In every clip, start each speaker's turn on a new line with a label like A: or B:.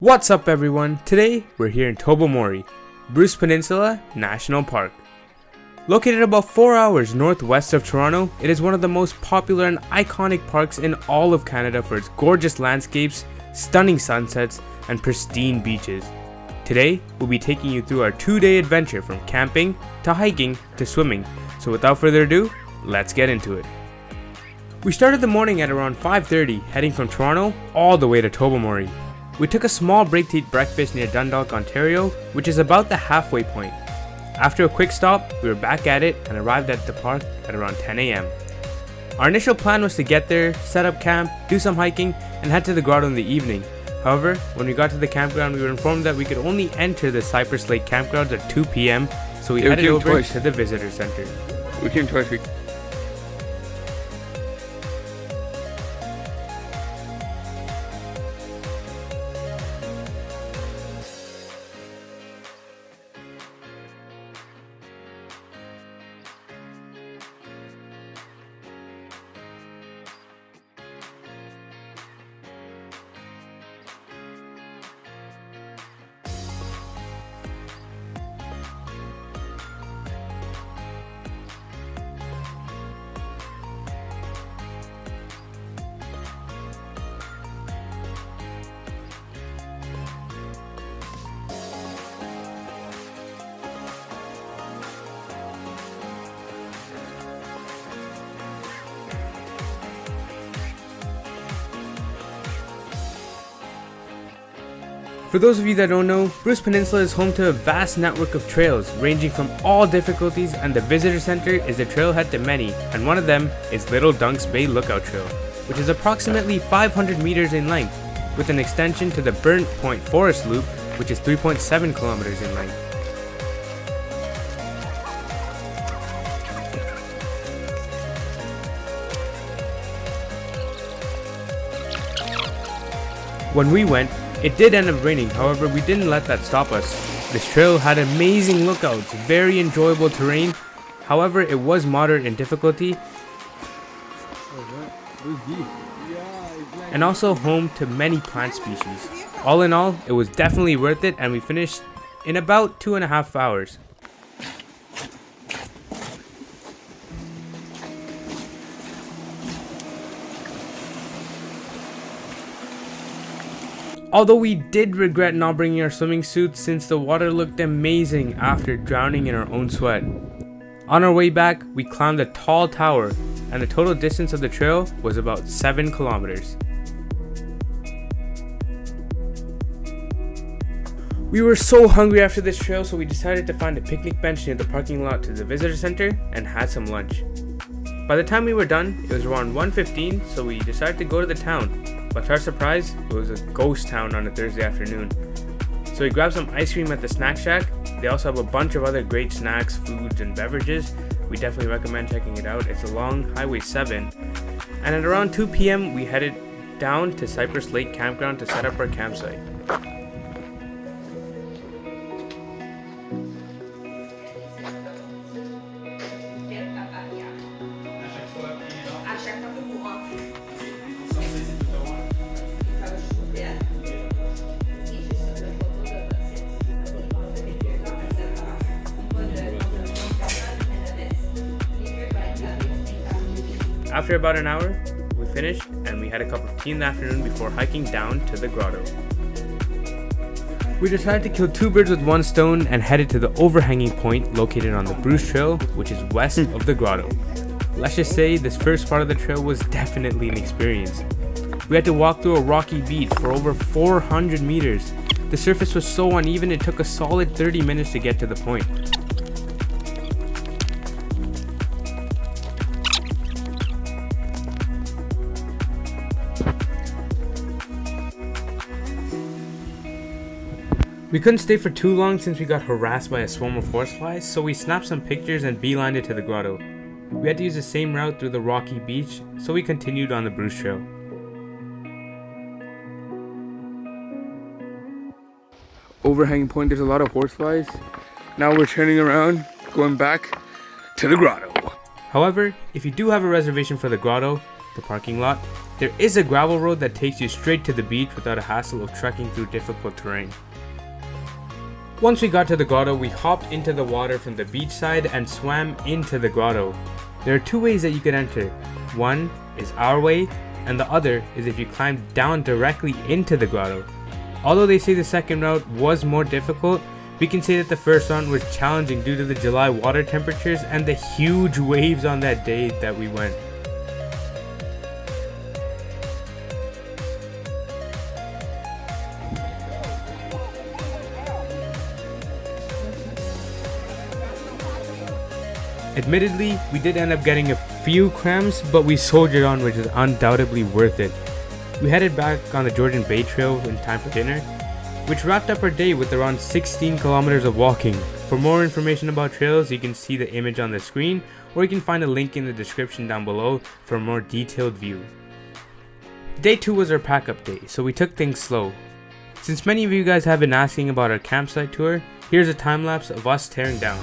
A: What's up everyone? Today we're here in Tobermory, Bruce Peninsula National Park. Located about 4 hours northwest of Toronto, it is one of the most popular and iconic parks in all of Canada for its gorgeous landscapes, stunning sunsets, and pristine beaches. Today we'll be taking you through our 2-day adventure from camping to hiking to swimming. So without further ado, let's get into it. We started the morning at around 5:30, heading from Toronto all the way to Tobermory. We took a small break to eat breakfast near Dundalk, Ontario, which is about the halfway point. After a quick stop, we were back at it and arrived at the park at around 10 a.m. Our initial plan was to get there, set up camp, do some hiking, and head to the grotto in the evening. However, when we got to the campground, we were informed that we could only enter the Cypress Lake campground at 2 p.m, so we headed over to the visitor center.
B: We came twice.
A: For those of you that don't know, Bruce Peninsula is home to a vast network of trails ranging from all difficulties, and the visitor center is the trailhead to many, and one of them is Little Dunks Bay Lookout Trail, which is approximately 500 meters in length, with an extension to the Burnt Point Forest Loop, which is 3.7 kilometers in length. When we went, it did end up raining, however we didn't let that stop us. This trail had amazing lookouts, very enjoyable terrain, however it was moderate in difficulty, and also home to many plant species. All in all, it was definitely worth it, and we finished in about 2.5 hours. Although we did regret not bringing our swimming suits since the water looked amazing after drowning in our own sweat. On our way back, we climbed a tall tower, and the total distance of the trail was about 7 kilometers. We were so hungry after this trail, so we decided to find a picnic bench near the parking lot to the visitor center and had some lunch. By the time we were done, it was around 1:15, so we decided to go to the town. But to our surprise, it was a ghost town on a Thursday afternoon. So we grabbed some ice cream at the snack shack. They also have a bunch of other great snacks, foods, and beverages. We definitely recommend checking it out. It's along Highway 7. And at around 2 p.m, we headed down to Cypress Lake Campground to set up our campsite. After about an hour, we finished and we had a cup of tea in the afternoon before hiking down to the grotto. We decided to kill 2 birds with 1 stone and headed to the overhanging point located on the Bruce Trail, which is west of the grotto. Let's just say this first part of the trail was definitely an experience. We had to walk through a rocky beach for over 400 meters. The surface was so uneven it took a solid 30 minutes to get to the point. We couldn't stay for too long since we got harassed by a swarm of horseflies, so we snapped some pictures and beelined it to the grotto. We had to use the same route through the rocky beach, so we continued on the Bruce Trail.
B: Overhanging point, there's a lot of horseflies. Now we're turning around, going back to the grotto.
A: However, if you do have a reservation for the grotto, the parking lot, There is a gravel road that takes you straight to the beach without a hassle of trekking through difficult terrain. Once we got to the grotto, we hopped into the water from the beach side and swam into the grotto. There are two ways that you can enter. One is our way, and the other is if you climb down directly into the grotto. Although they say the second route was more difficult, we can say that the first one was challenging due to the July water temperatures and the huge waves on that day that we went. Admittedly, we did end up getting a few cramps, but we soldiered on, which is undoubtedly worth it. We headed back on the Georgian Bay Trail in time for dinner, which wrapped up our day with around 16 kilometers of walking. For more information about trails, you can see the image on the screen, or you can find a link in the description down below for a more detailed view. Day 2 was our pack-up day, so we took things slow. Since many of you guys have been asking about our campsite tour, here's a time-lapse of us tearing down.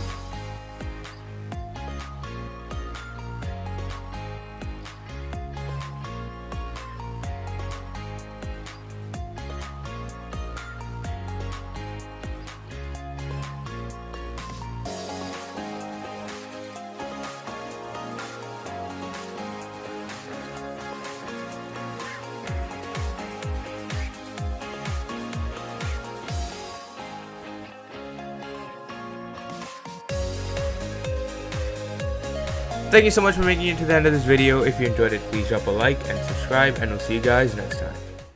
A: Thank you so much for making it to the end of this video. If you enjoyed it, please drop a like and subscribe, and we'll see you guys next time.